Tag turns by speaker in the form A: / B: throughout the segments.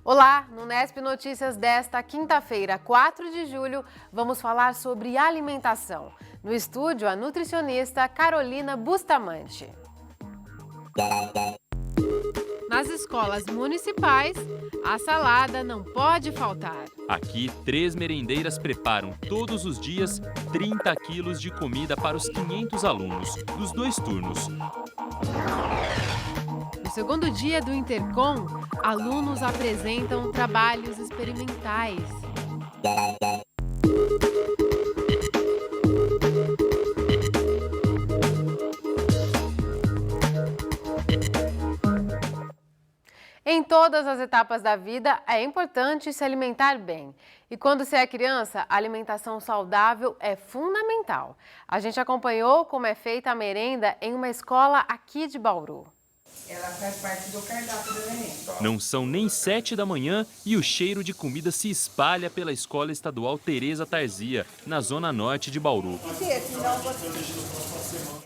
A: Olá, no Nesp Notícias desta quinta-feira, 4 de julho, vamos falar sobre alimentação. No estúdio, a nutricionista Carolina Bustamante. Nas escolas municipais, a salada não pode faltar.
B: Aqui, 3 merendeiras preparam todos os dias 30 quilos de comida para os 500 alunos, dos 2 turnos.
A: No segundo dia do Intercom, alunos apresentam trabalhos experimentais. Em todas as etapas da vida, é importante se alimentar bem. E quando você é criança, a alimentação saudável é fundamental. A gente acompanhou como é feita a merenda em uma escola aqui de Bauru.
C: Ela faz parte do cardápio do neném.
B: Não são nem 7 da manhã e o cheiro de comida se espalha pela Escola Estadual Tereza Tarzia, na zona norte de Bauru.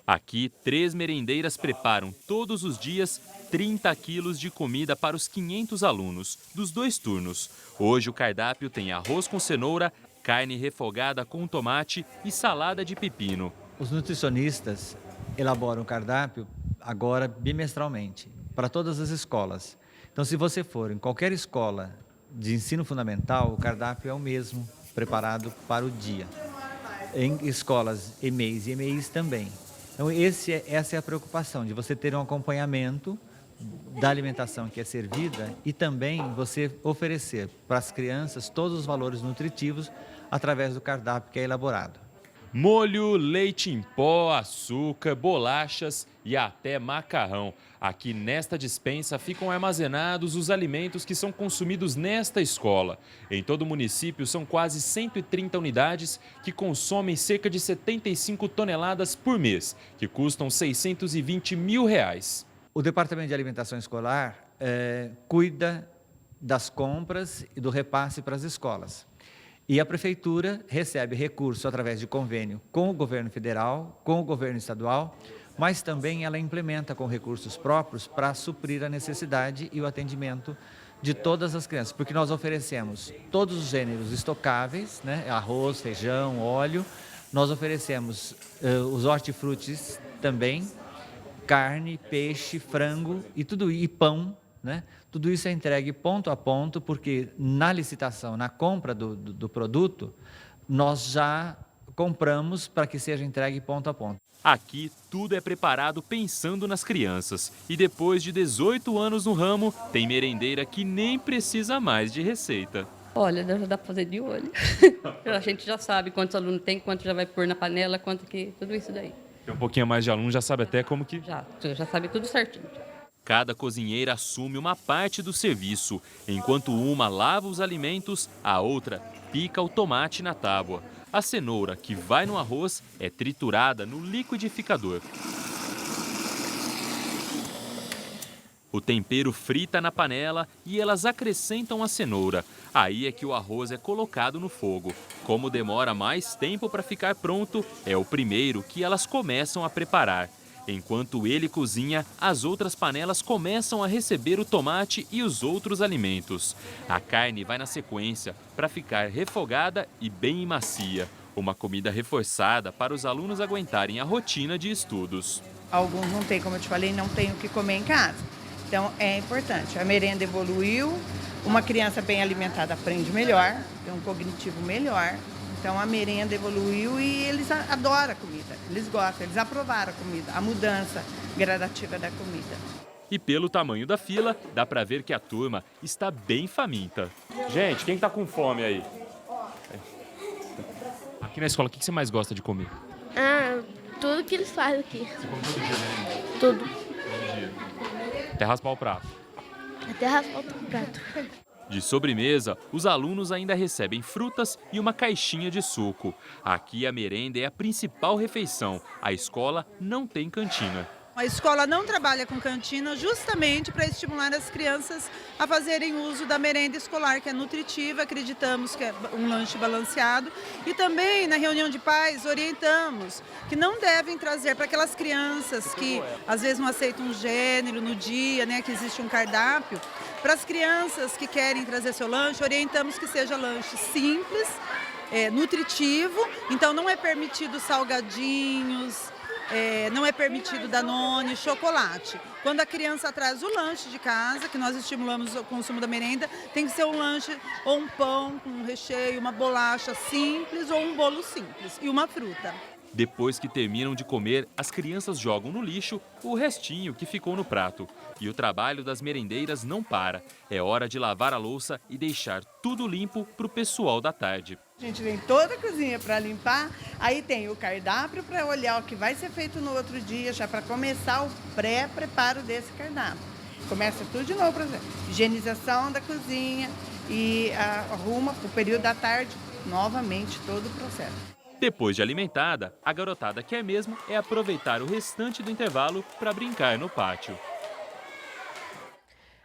B: Aqui, 3 merendeiras preparam todos os dias 30 quilos de comida para os 500 alunos, dos 2 turnos. Hoje o cardápio tem arroz com cenoura, carne refogada com tomate e salada de pepino.
D: Os nutricionistas elaboram o cardápio agora bimestralmente, para todas as escolas. Então, se você for em qualquer escola de ensino fundamental, o cardápio é o mesmo, preparado para o dia. Em escolas EMEIs e EMEIs também. Então, essa é a preocupação, de você ter um acompanhamento da alimentação que é servida e também você oferecer para as crianças todos os valores nutritivos através do cardápio que é elaborado.
B: Molho, leite em pó, açúcar, bolachas e até macarrão. Aqui nesta despensa ficam armazenados os alimentos que são consumidos nesta escola. Em todo o município são quase 130 unidades que consomem cerca de 75 toneladas por mês, que custam R$620 mil.
D: O Departamento de Alimentação Escolar cuida das compras e do repasse para as escolas. E a Prefeitura recebe recurso através de convênio com o governo federal, com o governo estadual, mas também ela implementa com recursos próprios para suprir a necessidade e o atendimento de todas as crianças, porque nós oferecemos todos os gêneros estocáveis, né? Arroz, feijão, óleo, nós oferecemos os hortifrutis também, carne, peixe, frango e pão, né? Tudo isso é entregue ponto a ponto, porque na licitação, na compra do produto, nós já compramos para que seja entregue ponto a ponto.
B: Aqui, tudo é preparado pensando nas crianças. E depois de 18 anos no ramo, tem merendeira que nem precisa mais de receita.
E: Olha, já dá para fazer de olho. A gente já sabe quantos alunos tem, quanto já vai pôr na panela, quanto que... tudo isso daí.
B: Tem um pouquinho mais de aluno, já sabe até como que...
E: Já sabe tudo certinho.
B: Cada cozinheira assume uma parte do serviço. Enquanto uma lava os alimentos, a outra pica o tomate na tábua. A cenoura, que vai no arroz, é triturada no liquidificador. O tempero frita na panela e elas acrescentam a cenoura. Aí é que o arroz é colocado no fogo. Como demora mais tempo para ficar pronto, é o primeiro que elas começam a preparar. Enquanto ele cozinha, as outras panelas começam a receber o tomate e os outros alimentos. A carne vai na sequência para ficar refogada e bem macia. Uma comida reforçada para os alunos aguentarem a rotina de estudos.
C: Alguns não têm, como eu te falei, não têm o que comer em casa. Então é importante. A merenda evoluiu, uma criança bem alimentada aprende melhor, tem um cognitivo melhor. Então a merenda evoluiu e eles adoram a comida, eles gostam, eles aprovaram a comida, a mudança gradativa da comida.
B: E pelo tamanho da fila, dá para ver que a turma está bem faminta. Gente, quem está com fome aí? Aqui na escola, o que você mais gosta de comer?
F: Tudo que eles fazem aqui.
B: Você come todo dia, né?
F: Tudo.
B: Todo dia. Até raspar o prato.
F: Até raspar o prato.
B: De sobremesa, os alunos ainda recebem frutas e uma caixinha de suco. Aqui a merenda é a principal refeição. A escola não tem cantina.
G: A escola não trabalha com cantina justamente para estimular as crianças a fazerem uso da merenda escolar, que é nutritiva, acreditamos que é um lanche balanceado. E também na reunião de pais orientamos que não devem trazer para aquelas crianças que às vezes não aceitam um gênero no dia, né, que existe um cardápio, Para as crianças que querem trazer seu lanche, orientamos que seja lanche simples, nutritivo, então não é permitido salgadinhos, não é permitido Danone, chocolate. Quando a criança traz o lanche de casa, que nós estimulamos o consumo da merenda, tem que ser um lanche ou um pão com um recheio, uma bolacha simples ou um bolo simples e uma fruta.
B: Depois que terminam de comer, as crianças jogam no lixo o restinho que ficou no prato. E o trabalho das merendeiras não para. É hora de lavar a louça e deixar tudo limpo para o pessoal da tarde.
C: A gente vem toda a cozinha para limpar, aí tem o cardápio para olhar o que vai ser feito no outro dia, já para começar o pré-preparo desse cardápio. Começa tudo de novo, por exemplo, higienização da cozinha e arruma o período da tarde, novamente todo o processo.
B: Depois de alimentada, a garotada quer mesmo é aproveitar o restante do intervalo para brincar no pátio.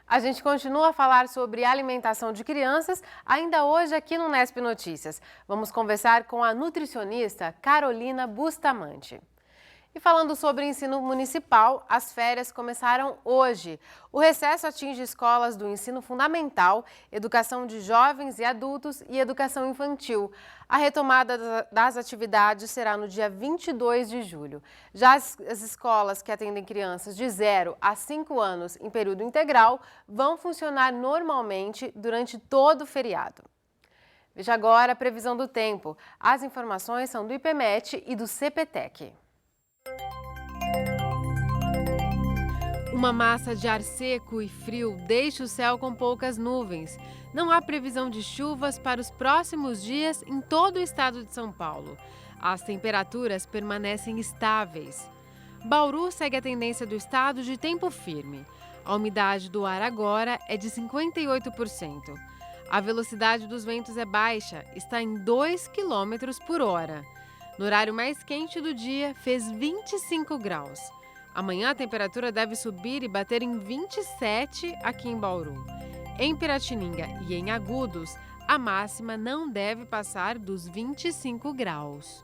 A: A gente continua a falar sobre alimentação de crianças, ainda hoje aqui no Nesp Notícias. Vamos conversar com a nutricionista Carolina Bustamante. E falando sobre ensino municipal, as férias começaram hoje. O recesso atinge escolas do ensino fundamental, educação de jovens e adultos e educação infantil. A retomada das atividades será no dia 22 de julho. Já as escolas que atendem crianças de 0 a 5 anos em período integral vão funcionar normalmente durante todo o feriado. Veja agora a previsão do tempo. As informações são do IPMET e do CPTEC. Uma massa de ar seco e frio deixa o céu com poucas nuvens. Não há previsão de chuvas para os próximos dias em todo o estado de São Paulo. As temperaturas permanecem estáveis. Bauru segue a tendência do estado de tempo firme. A umidade do ar agora é de 58%. A velocidade dos ventos é baixa, está em 2 km por hora. No horário mais quente do dia, fez 25 graus. Amanhã a temperatura deve subir e bater em 27 aqui em Bauru. Em Piratininga e em Agudos, a máxima não deve passar dos 25 graus.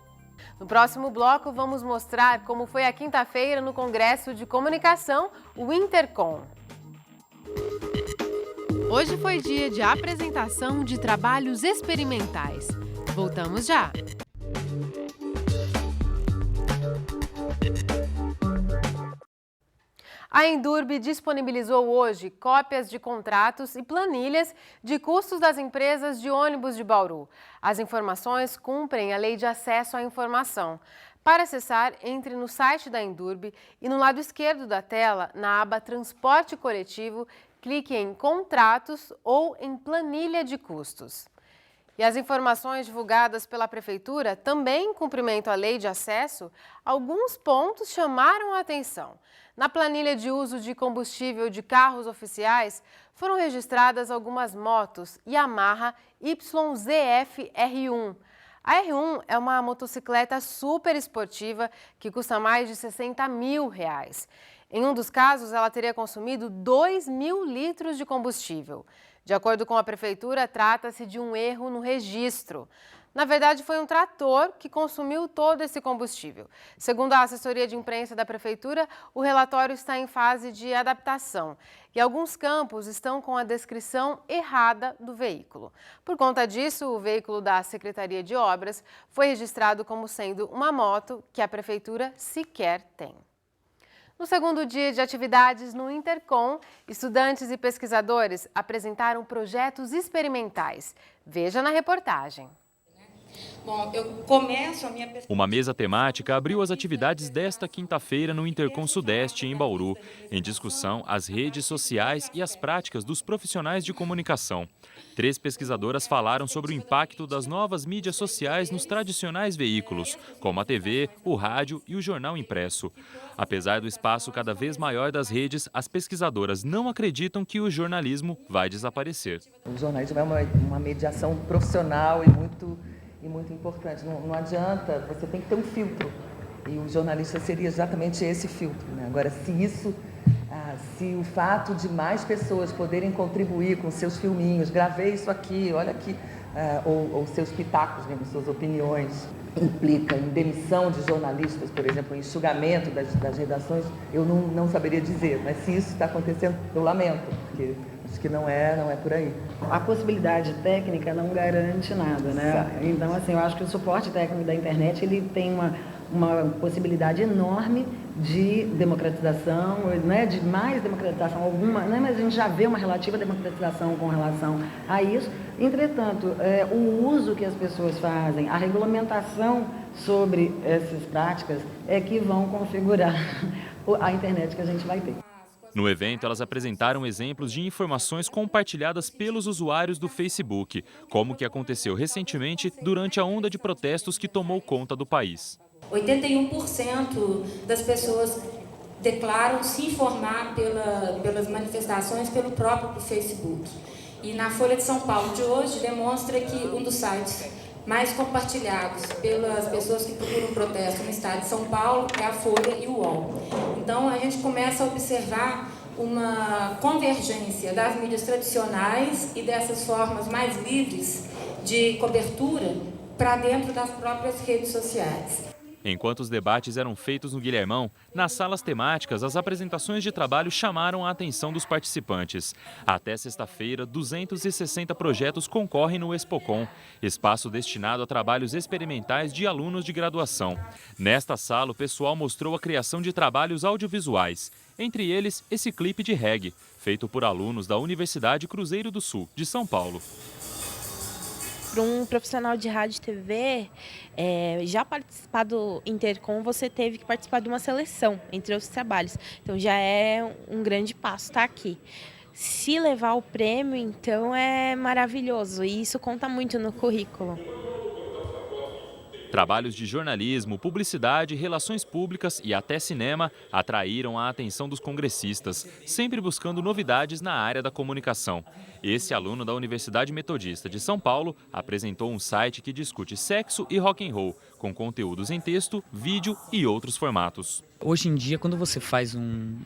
A: No próximo bloco, vamos mostrar como foi a quinta-feira no Congresso de Comunicação, o Intercom. Hoje foi dia de apresentação de trabalhos experimentais. Voltamos já! A Endurbe disponibilizou hoje cópias de contratos e planilhas de custos das empresas de ônibus de Bauru. As informações cumprem a Lei de Acesso à Informação. Para acessar, entre no site da Endurbe e no lado esquerdo da tela, na aba Transporte Coletivo, clique em Contratos ou em Planilha de Custos. E as informações divulgadas pela Prefeitura, também em cumprimento à Lei de Acesso, alguns pontos chamaram a atenção. Na planilha de uso de combustível de carros oficiais, foram registradas algumas motos Yamaha YZF R1. A R1 é uma motocicleta super esportiva que custa mais de R$60 mil. Em um dos casos, ela teria consumido 2.000 litros de combustível. De acordo com a Prefeitura, trata-se de um erro no registro. Na verdade, foi um trator que consumiu todo esse combustível. Segundo a assessoria de imprensa da Prefeitura, o relatório está em fase de adaptação e alguns campos estão com a descrição errada do veículo. Por conta disso, o veículo da Secretaria de Obras foi registrado como sendo uma moto que a Prefeitura sequer tem. No segundo dia de atividades no Intercom, estudantes e pesquisadores apresentaram projetos experimentais. Veja na reportagem.
H: Bom, eu começo a minha pesquisa.
B: Uma mesa temática abriu as atividades desta quinta-feira no Intercom Sudeste, em Bauru. Em discussão, as redes sociais e as práticas dos profissionais de comunicação. 3 pesquisadoras falaram sobre o impacto das novas mídias sociais nos tradicionais veículos, como a TV, o rádio e o jornal impresso. Apesar do espaço cada vez maior das redes, as pesquisadoras não acreditam que o jornalismo vai desaparecer.
I: O jornalismo é uma mediação profissional e muito importante. Não adianta, você tem que ter um filtro. E o jornalista seria exatamente esse filtro, né? Agora, se o fato de mais pessoas poderem contribuir com seus filminhos, gravei isso aqui, olha aqui, ou seus pitacos, mesmo, suas opiniões, implica em demissão de jornalistas, por exemplo, em enxugamento das redações, eu não saberia dizer. Mas se isso está acontecendo, eu lamento, porque Acho que não é por aí.
J: A possibilidade técnica não garante nada, né? Então, assim, eu acho que o suporte técnico da internet, ele tem uma possibilidade enorme de democratização, né, de mais democratização alguma, né, mas a gente já vê uma relativa democratização com relação a isso. Entretanto, o uso que as pessoas fazem, a regulamentação sobre essas práticas é que vão configurar a internet que a gente vai ter.
B: No evento, elas apresentaram exemplos de informações compartilhadas pelos usuários do Facebook, como o que aconteceu recentemente durante a onda de protestos que tomou conta do país.
H: 81% das pessoas declaram se informar pelas manifestações pelo próprio Facebook. E na Folha de São Paulo de hoje demonstra que um dos sites mais compartilhados pelas pessoas que procuram protesto no estado de São Paulo é a Folha e o UOL. Então a gente começa a observar uma convergência das mídias tradicionais e dessas formas mais livres de cobertura para dentro das próprias redes sociais.
B: Enquanto os debates eram feitos no Guilhermão, nas salas temáticas, as apresentações de trabalho chamaram a atenção dos participantes. Até sexta-feira, 260 projetos concorrem no Expocom, espaço destinado a trabalhos experimentais de alunos de graduação. Nesta sala, o pessoal mostrou a criação de trabalhos audiovisuais, entre eles esse clipe de reggae, feito por alunos da Universidade Cruzeiro do Sul, de São Paulo.
F: Para um profissional de rádio e TV, já participar do Intercom, você teve que participar de uma seleção, entre outros trabalhos. Então já é um grande passo estar aqui. Se levar o prêmio, então, é maravilhoso e isso conta muito no currículo.
B: Trabalhos de jornalismo, publicidade, relações públicas e até cinema atraíram a atenção dos congressistas, sempre buscando novidades na área da comunicação. Esse aluno da Universidade Metodista de São Paulo apresentou um site que discute sexo e rock and roll, com conteúdos em texto, vídeo e outros formatos.
K: Hoje em dia, quando você faz um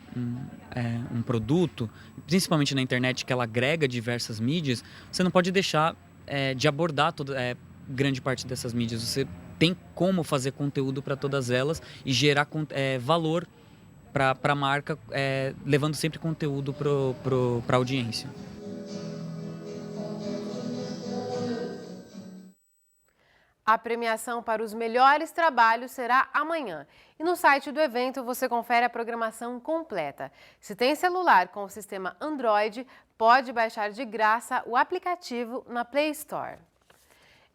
K: produto, principalmente na internet, que ela agrega diversas mídias, você não pode deixar de abordar grande parte dessas mídias. Você tem como fazer conteúdo para todas elas e gerar valor para a marca, levando sempre conteúdo para a audiência.
A: A premiação para os melhores trabalhos será amanhã. E no site do evento você confere a programação completa. Se tem celular com o sistema Android, pode baixar de graça o aplicativo na Play Store.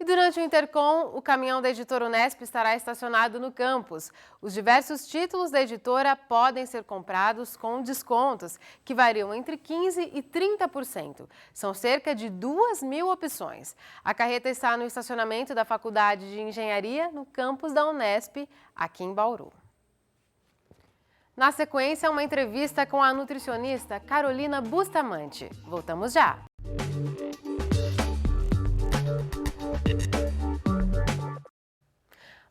A: E durante o Intercom, o caminhão da editora Unesp estará estacionado no campus. Os diversos títulos da editora podem ser comprados com descontos, que variam entre 15% e 30%. São cerca de 2.000 opções. A carreta está no estacionamento da Faculdade de Engenharia, no campus da Unesp, aqui em Bauru. Na sequência, uma entrevista com a nutricionista Carolina Bustamante. Voltamos já!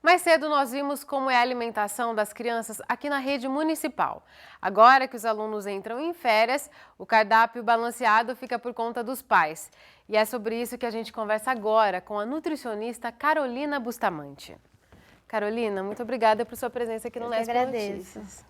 A: Mais cedo nós vimos como é a alimentação das crianças aqui na rede municipal. Agora que os alunos entram em férias, o cardápio balanceado fica por conta dos pais. E é sobre isso que a gente conversa agora com a nutricionista Carolina Bustamante. Carolina, muito obrigada por sua presença aqui no Nesp Notícias.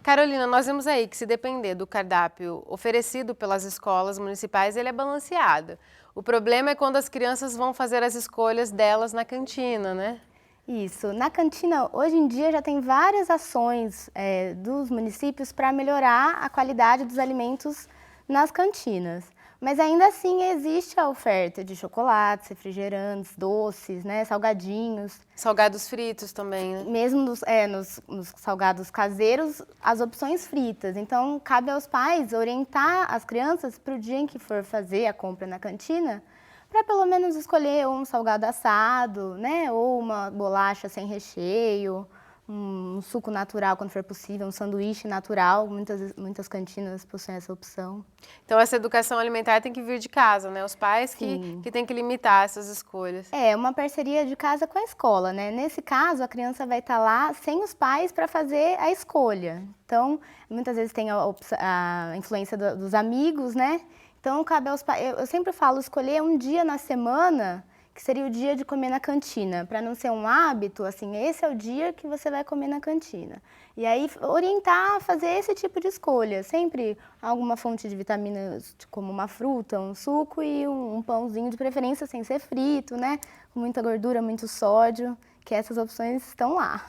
A: Carolina, nós vimos aí que se depender do cardápio oferecido pelas escolas municipais, ele é balanceado. O problema é quando as crianças vão fazer as escolhas delas na cantina, né?
L: Isso. Na cantina, hoje em dia, já tem várias ações dos municípios para melhorar a qualidade dos alimentos nas cantinas. Mas ainda assim existe a oferta de chocolates, refrigerantes, doces, né, salgadinhos.
A: Salgados fritos também, né?
L: Mesmo nos salgados caseiros, as opções fritas. Então, cabe aos pais orientar as crianças para o dia em que for fazer a compra na cantina, para pelo menos escolher um salgado assado, né, ou uma bolacha sem recheio, um suco natural quando for possível, um sanduíche natural. Muitas cantinas possuem essa opção.
A: Então, essa educação alimentar tem que vir de casa, né? Os pais que têm que limitar essas escolhas.
L: É uma parceria de casa com a escola, né? Nesse caso, a criança vai estar lá sem os pais para fazer a escolha. Então, muitas vezes tem a influência dos amigos, né? Então, cabe aos pais. Eu sempre falo, escolher um dia na semana que seria o dia de comer na cantina, para não ser um hábito, assim, esse é o dia que você vai comer na cantina. E aí orientar a fazer esse tipo de escolha, sempre alguma fonte de vitaminas, como uma fruta, um suco e um pãozinho, de preferência sem ser frito, né? Com muita gordura, muito sódio, que essas opções estão lá.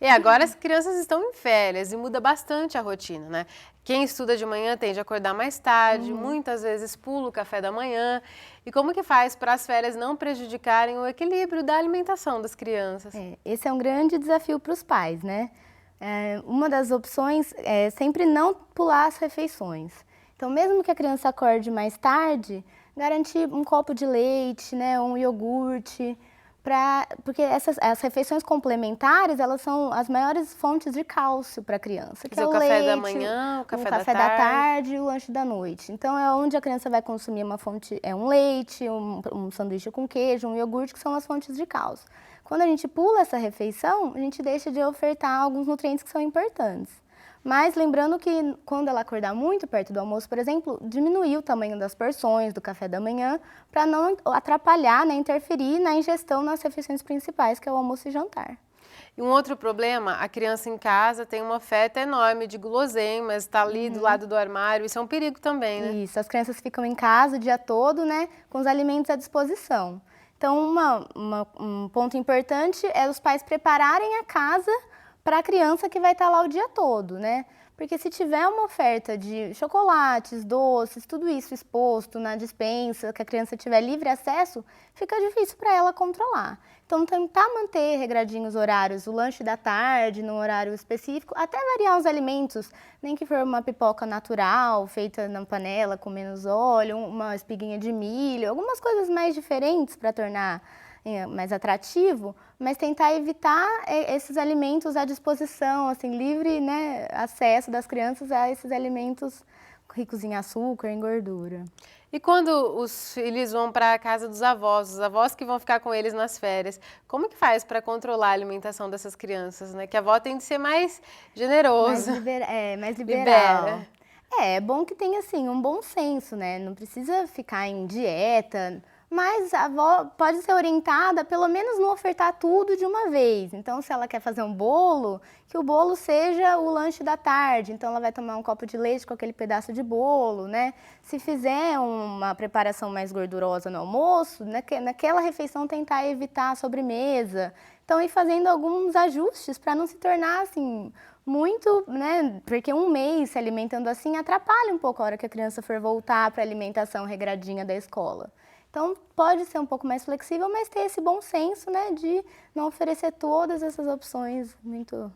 A: E agora as crianças estão em férias e muda bastante a rotina, né? Quem estuda de manhã tende a acordar mais tarde, muitas vezes pula o café da manhã. E como que faz para as férias não prejudicarem o equilíbrio da alimentação das crianças?
L: Esse é um grande desafio para os pais, né? Uma das opções é sempre não pular as refeições. Então, mesmo que a criança acorde mais tarde, garantir um copo de leite, né, um iogurte, porque as refeições complementares, elas são as maiores fontes de cálcio para a criança, que é o
A: café
L: leite,
A: da manhã, o
L: café da tarde e o lanche da noite. Então, é onde a criança vai consumir um leite, um sanduíche com queijo, um iogurte, que são as fontes de cálcio. Quando a gente pula essa refeição, a gente deixa de ofertar alguns nutrientes que são importantes. Mas lembrando que quando ela acordar muito perto do almoço, por exemplo, diminuir o tamanho das porções do café da manhã para não atrapalhar, né, interferir na ingestão nas refeições principais, que é o almoço e jantar.
A: E um outro problema, a criança em casa tem uma oferta enorme de guloseimas, está ali do lado do armário, isso é um perigo também, né?
L: Isso, as crianças ficam em casa o dia todo, né, com os alimentos à disposição. Então, um ponto importante é os pais prepararem a casa para a criança que vai estar lá o dia todo, né? Porque se tiver uma oferta de chocolates, doces, tudo isso exposto na despensa, que a criança tiver livre acesso, fica difícil para ela controlar. Então, tentar manter regradinhos horários, o lanche da tarde, num horário específico, até variar os alimentos, nem que for uma pipoca natural, feita na panela com menos óleo, uma espiguinha de milho, algumas coisas mais diferentes para tornar mais atrativo, mas tentar evitar esses alimentos à disposição, assim, livre, né, acesso das crianças a esses alimentos ricos em açúcar, em gordura.
A: E quando os filhos vão para a casa dos avós, os avós que vão ficar com eles nas férias, como que faz para controlar a alimentação dessas crianças, né? Que a avó tem de ser mais generosa.
L: Mais liberal.
A: Libera.
L: É bom que tenha, assim, um bom senso, né? Não precisa ficar em dieta, mas a avó pode ser orientada, pelo menos não ofertar tudo de uma vez. Então, se ela quer fazer um bolo, que o bolo seja o lanche da tarde. Então, ela vai tomar um copo de leite com aquele pedaço de bolo, né? Se fizer uma preparação mais gordurosa no almoço, naquela refeição tentar evitar a sobremesa. Então, ir fazendo alguns ajustes para não se tornar, assim, muito, né? Porque um mês se alimentando assim atrapalha um pouco a hora que a criança for voltar para a alimentação regradinha da escola. Então, pode ser um pouco mais flexível, mas ter esse bom senso, né, de não oferecer todas essas opções muito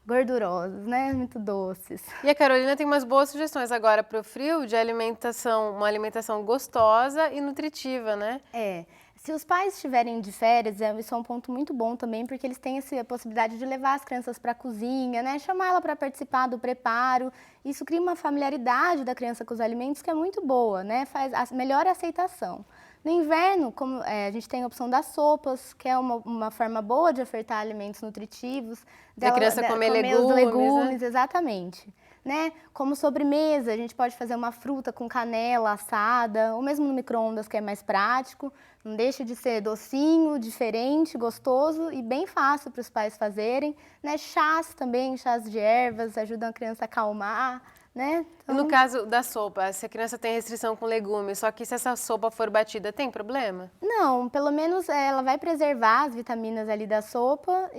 L: gordurosas, né, muito doces.
A: E a Carolina tem umas boas sugestões agora para o frio de alimentação, uma alimentação gostosa e nutritiva, né?
L: Se os pais estiverem de férias, isso é um ponto muito bom também, porque eles têm a possibilidade de levar as crianças para a cozinha, né, chamar ela para participar do preparo. Isso cria uma familiaridade da criança com os alimentos que é muito boa, né, melhora a aceitação. No inverno, como a gente tem a opção das sopas, que é uma forma boa de ofertar alimentos nutritivos.
A: Da criança comer
L: os
A: legumes,
L: né? Exatamente. Né? Como sobremesa, a gente pode fazer uma fruta com canela assada, ou mesmo no micro-ondas, que é mais prático. Não deixa de ser docinho, diferente, gostoso e bem fácil para os pais fazerem. Né? Chás também, chás de ervas, ajudam a criança a acalmar. Né? Então...
A: No caso da sopa, se a criança tem restrição com legumes, só que se essa sopa for batida, tem problema?
L: Não, pelo menos ela vai preservar as vitaminas ali da sopa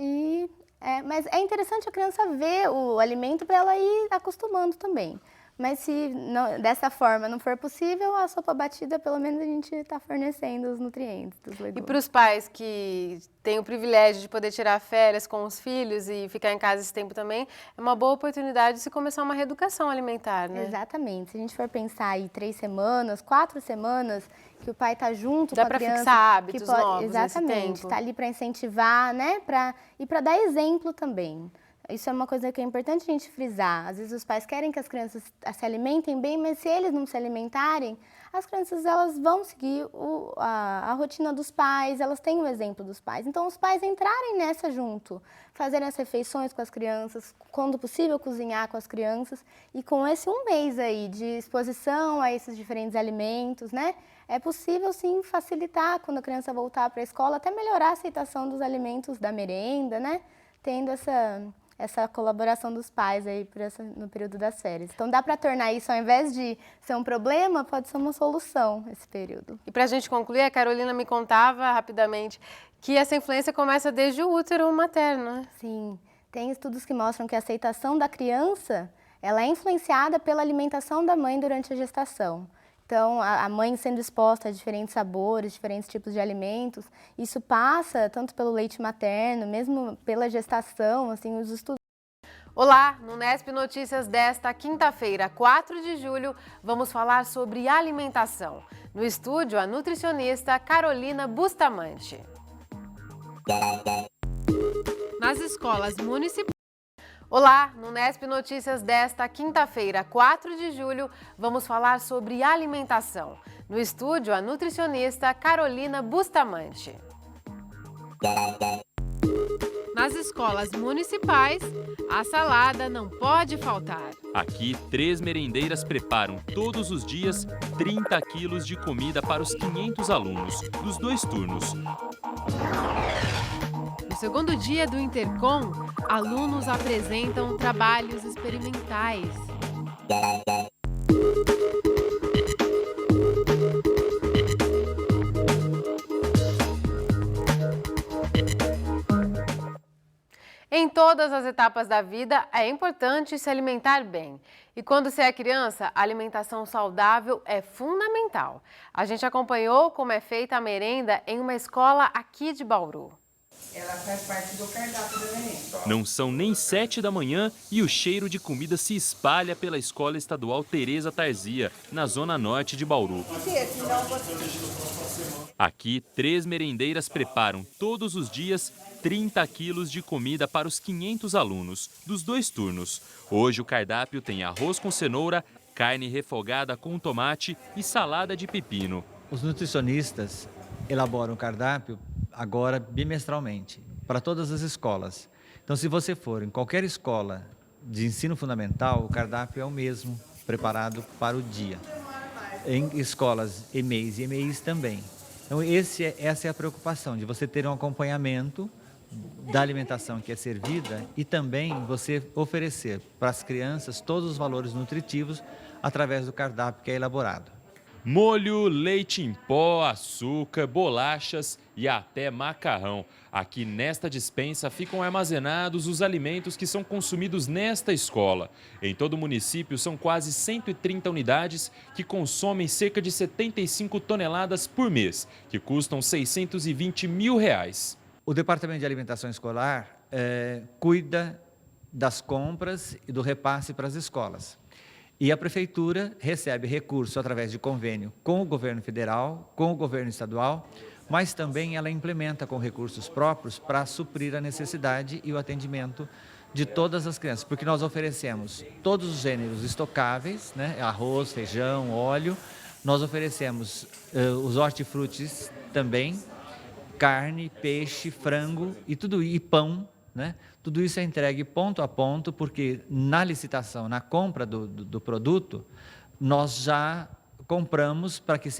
L: mas é interessante a criança ver o alimento para ela ir acostumando também. Mas se dessa forma não for possível, a sopa batida, pelo menos a gente está fornecendo os nutrientes dos legumes.
A: E para os pais que têm o privilégio de poder tirar férias com os filhos e ficar em casa esse tempo também, é uma boa oportunidade de se começar uma reeducação alimentar, né?
L: Exatamente. Se a gente for pensar aí 3 semanas, 4 semanas, que o pai está junto com a criança...
A: Dá para fixar hábitos novos
L: exatamente,
A: nesse tempo.
L: Está ali para incentivar, né? E para dar exemplo também. Isso é uma coisa que é importante a gente frisar. Às vezes os pais querem que as crianças se alimentem bem, mas se eles não se alimentarem, as crianças elas vão seguir a rotina dos pais, elas têm o exemplo dos pais. Então, os pais entrarem nessa junto, fazerem as refeições com as crianças, quando possível, cozinhar com as crianças. E com esse um mês aí de exposição a esses diferentes alimentos, né? É possível, sim, facilitar quando a criança voltar para a escola, até melhorar a aceitação dos alimentos da merenda, né? Tendo essa colaboração dos pais aí no período das férias. Então, dá para tornar isso, ao invés de ser um problema, pode ser uma solução esse período.
A: E para a gente concluir, a Carolina me contava rapidamente que essa influência começa desde o útero materno, né?
L: Sim, tem estudos que mostram que a aceitação da criança, ela é influenciada pela alimentação da mãe durante a gestação. Então, a mãe sendo exposta a diferentes sabores, diferentes tipos de alimentos, isso passa tanto pelo leite materno, mesmo pela gestação, assim, os estudos.
A: Olá, no Nesp Notícias desta quinta-feira, 4 de julho, vamos falar sobre alimentação. No estúdio, a nutricionista Carolina Bustamante. Nas escolas municipais. Olá, no Nesp Notícias desta quinta-feira, 4 de julho, vamos falar sobre alimentação. No estúdio, a nutricionista Carolina Bustamante. Nas escolas municipais, a salada não pode faltar.
B: Aqui, 3 merendeiras preparam todos os dias 30 quilos de comida para os 500 alunos, dos 2 turnos.
A: No segundo dia do Intercom, alunos apresentam trabalhos experimentais. Em todas as etapas da vida, é importante se alimentar bem. E quando você é criança, a alimentação saudável é fundamental. A gente acompanhou como é feita a merenda em uma escola aqui de Bauru.
C: Ela faz parte do cardápio da merenda.
B: Não são nem 7 da manhã e o cheiro de comida se espalha pela Escola Estadual Teresa Tarzia, na zona norte de Bauru. Aqui, 3 merendeiras preparam todos os dias 30 quilos de comida para os 500 alunos, dos 2 turnos. Hoje o cardápio tem arroz com cenoura, carne refogada com tomate e salada de pepino.
D: Os nutricionistas elaboram o cardápio agora bimestralmente, para todas as escolas. Então, se você for em qualquer escola de ensino fundamental, o cardápio é o mesmo, preparado para o dia. Em escolas EMEIs e EMEIs também. Então, essa é a preocupação, de você ter um acompanhamento da alimentação que é servida e também você oferecer para as crianças todos os valores nutritivos através do cardápio que é elaborado.
B: Molho, leite em pó, açúcar, bolachas e até macarrão. Aqui nesta despensa ficam armazenados os alimentos que são consumidos nesta escola. Em todo o município são quase 130 unidades que consomem cerca de 75 toneladas por mês, que custam R$620 mil.
D: O Departamento de Alimentação Escolar cuida das compras e do repasse para as escolas. E a Prefeitura recebe recurso através de convênio com o governo federal, com o governo estadual, mas também ela implementa com recursos próprios para suprir a necessidade e o atendimento de todas as crianças, porque nós oferecemos todos os gêneros estocáveis, né? Arroz, feijão, óleo, nós oferecemos os hortifrutis também, carne, peixe, frango e pão, né? Tudo isso é entregue ponto a ponto, porque na licitação, na compra do produto, nós já compramos para que seja